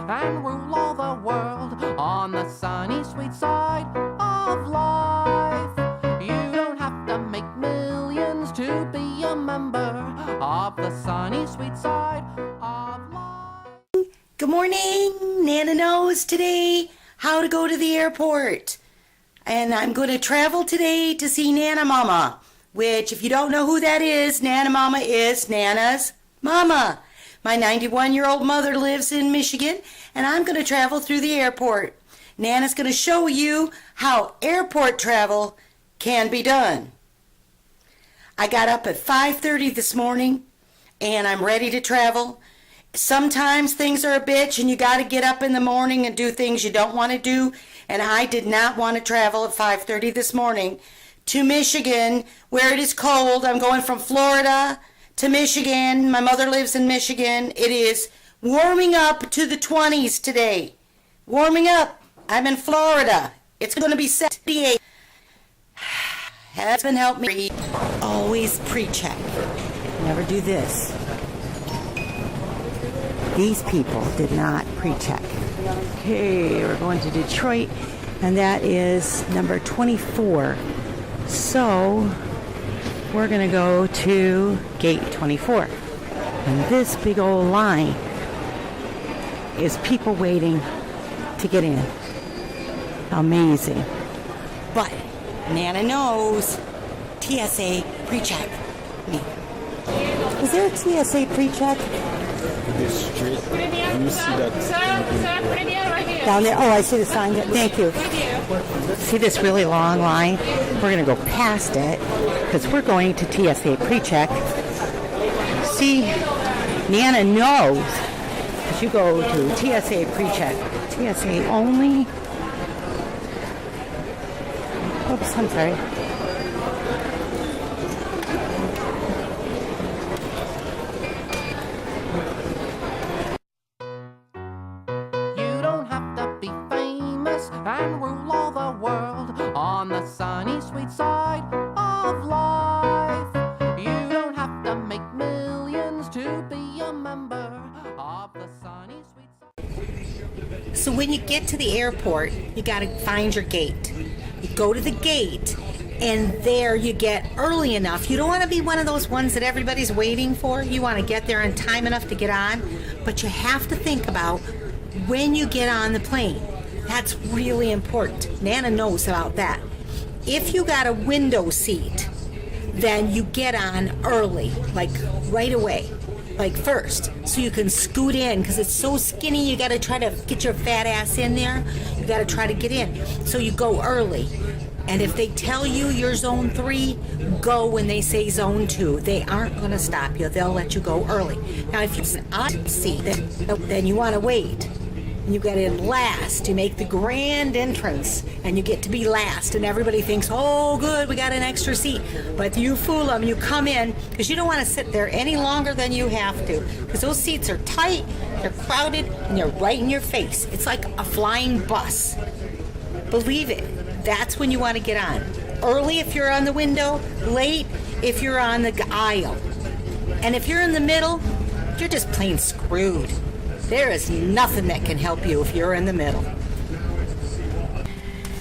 and rule all the world on the sunny, sweet side of life. You don't have to make millions to be a member of the sunny, sweet side of life. Good morning. Nana knows today how to go to the airport. And I'm going to travel today to see Nana Mama, which, if you don't know who that is, Nana Mama is Nana's mama. My 91-year-old mother lives in Michigan, and I'm going to travel through the airport. Nana's going to show you how airport travel can be done. I got up at 5:30 this morning, and I'm ready to travel. Sometimes things are a bitch, and you got to get up in the morning and do things you don't want to do, and I did not want to travel at 5:30 this morning to Michigan, where it is cold. I'm going from Florida to Michigan. My mother lives in Michigan. It is warming up to the 20s today. Warming up. I'm in Florida. It's going to be 78. Husband helped me. Always pre-check. Never do this. These people did not pre-check. Okay, we're going to Detroit, and that is number 24. So we're going to go to gate 24. And this big old line is people waiting to get in. Amazing. But Nana knows TSA pre-check. Is there a TSA pre-check? This street, you see that Down there? Oh, I see the sign. Thank you. See this really long line? We're going to go past it because we're going to TSA pre-check. See, Nana knows that you go to TSA pre-check. TSA only. Oops, I'm sorry. And rule all the world on the sunny, sweet side of life. You don't have to make millions to be a member of the sunny, sweet side. So when you get to the airport, you got to find your gate. You go to the gate, and there you get early enough. You don't want to be one of those ones that everybody's waiting for. You want to get there in time enough to get on, but you have to think about when you get on the plane. That's really important. Nana knows about that. If you got a window seat, then you get on early, like right away, like first, so you can scoot in, because it's so skinny, you got to try to get your fat ass in there. You got to try to get in. So you go early. And if they tell you you're zone 3, go when they say zone 2. They aren't going to stop you. They'll let you go early. Now, if it's an odd seat, then you want to wait. You get in last. You make the grand entrance, and you get to be last. And everybody thinks, oh, good, we got an extra seat. But you fool them. You come in, because you don't want to sit there any longer than you have to. Because those seats are tight, they're crowded, and they're right in your face. It's like a flying bus. Believe it. That's when you want to get on. Early if you're on the window, late if you're on the aisle. And if you're in the middle, you're just plain screwed. There is nothing that can help you if you're in the middle.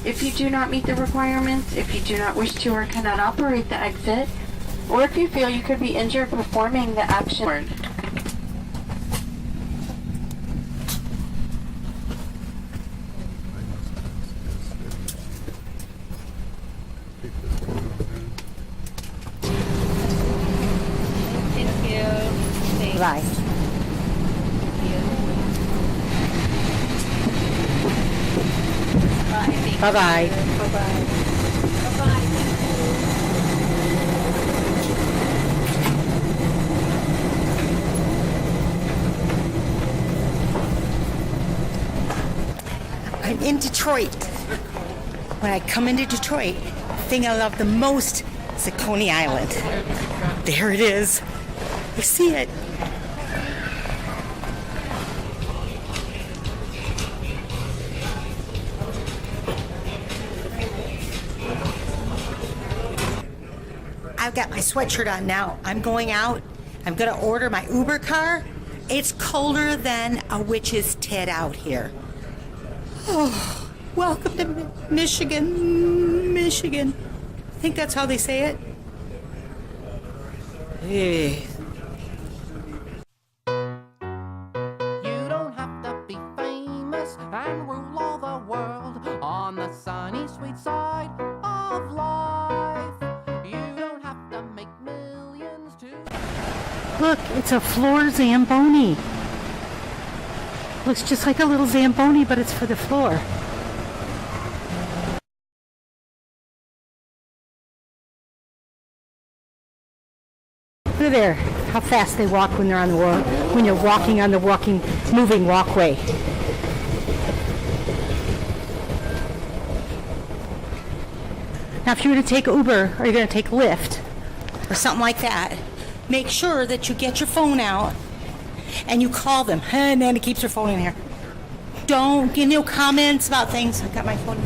If you do not meet the requirements, if you do not wish to or cannot operate the exit, or if you feel you could be injured performing the action. Thank you. Bye. Bye-bye. Bye-bye. Bye-bye. I'm in Detroit. When I come into Detroit, the thing I love the most is Coney Island. There it is. You see it. I've got my sweatshirt on now. I'm going out. I'm going to order my Uber car. It's colder than a witch's tit out here. Oh, welcome to Michigan. Michigan. I think that's how they say it. Hey. You don't have to be famous and rule all the world on the sunny, sweet side of life. You don't have to make millions to... Look, it's a floor Zamboni. Looks just like a little Zamboni, but it's for the floor. Look there, how fast they walk when they're on the when you're walking on the moving walkway. Now, if you were to take Uber or you're going to take Lyft or something like that, make sure that you get your phone out and you call them. And Nana keeps her phone in here. Don't give no comments about things. I got my phone.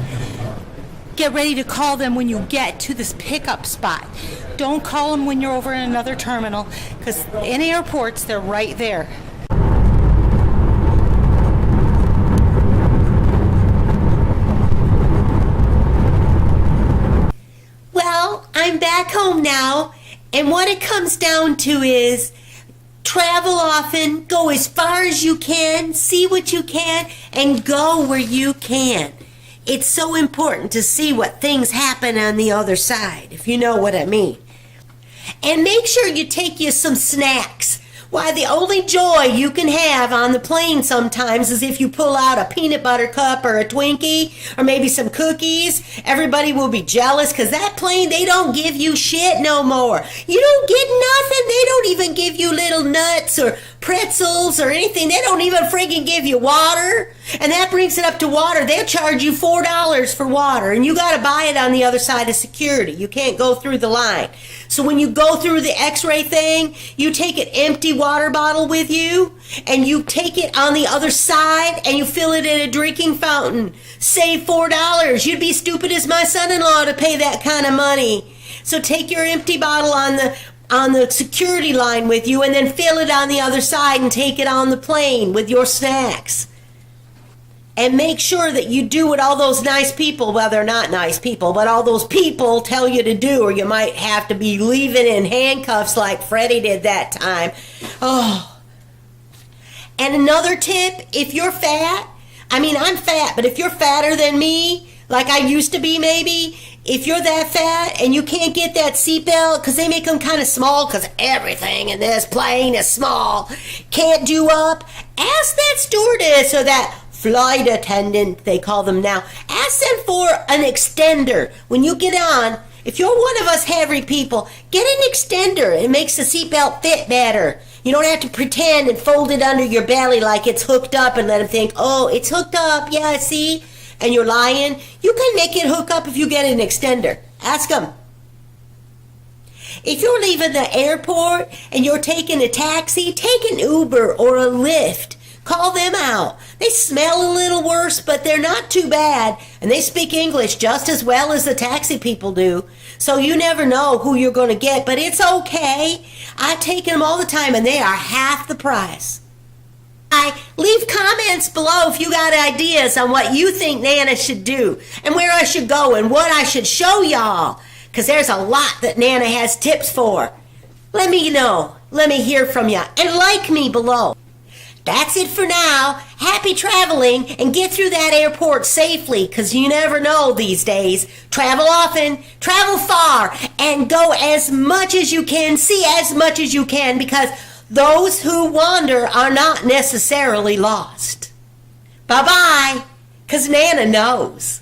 Get ready to call them when you get to this pickup spot. Don't call them when you're over in another terminal, because in airports, they're right there. Well, I'm back home now, and what it comes down to is travel often, go as far as you can, see what you can, and go where you can. It's so important to see what things happen on the other side, if you know what I mean. And make sure you take you some snacks. Why, the only joy you can have on the plane sometimes is if you pull out a peanut butter cup or a Twinkie or maybe some cookies. Everybody will be jealous because that plane, they don't give you shit no more. You don't get nothing. They don't even give you little nuts or pretzels or anything. They don't even friggin' give you water. And that brings it up to water. They'll charge you $4 for water, and you got to buy it on the other side of security. You can't go through the line. So when you go through the x-ray thing, you take an empty water bottle with you, and you take it on the other side, and you fill it in a drinking fountain. Save $4. You'd be stupid as my son-in-law to pay that kind of money. So take your empty bottle on the security line with you, and then fill it on the other side and take it on the plane with your snacks. And make sure that you do what all those nice people, well, they're not nice people, but all those people tell you to do, or you might have to be leaving in handcuffs like Freddie did that time. Oh. And another tip, if you're fat, I mean, I'm fat, but if you're fatter than me, like I used to be maybe, if you're that fat and you can't get that seatbelt, because they make them kind of small, because everything in this plane is small, can't do up, ask that stewardess or that flight attendant, they call them now, ask them for an extender. When you get on, if you're one of us heavy people, get an extender. It makes the seatbelt fit better. You don't have to pretend and fold it under your belly like it's hooked up and let them think, oh, it's hooked up, yeah, see? And you're lying. You can make it hook up if you get an extender. Ask them. If you're leaving the airport and you're taking a taxi, take an Uber or a Lyft. Call them out. They smell a little worse, but they're not too bad. And they speak English just as well as the taxi people do. So you never know who you're going to get, but it's okay. I've taken them all the time, and they are half the price. Leave comments below if you got ideas on what you think Nana should do and where I should go and what I should show y'all. Because there's a lot that Nana has tips for. Let me know. Let me hear from you. And like me below. That's it for now. Happy traveling and get through that airport safely, because you never know these days. Travel often, travel far, and go as much as you can, see as much as you can, because those who wander are not necessarily lost. Bye-bye, because Nana knows.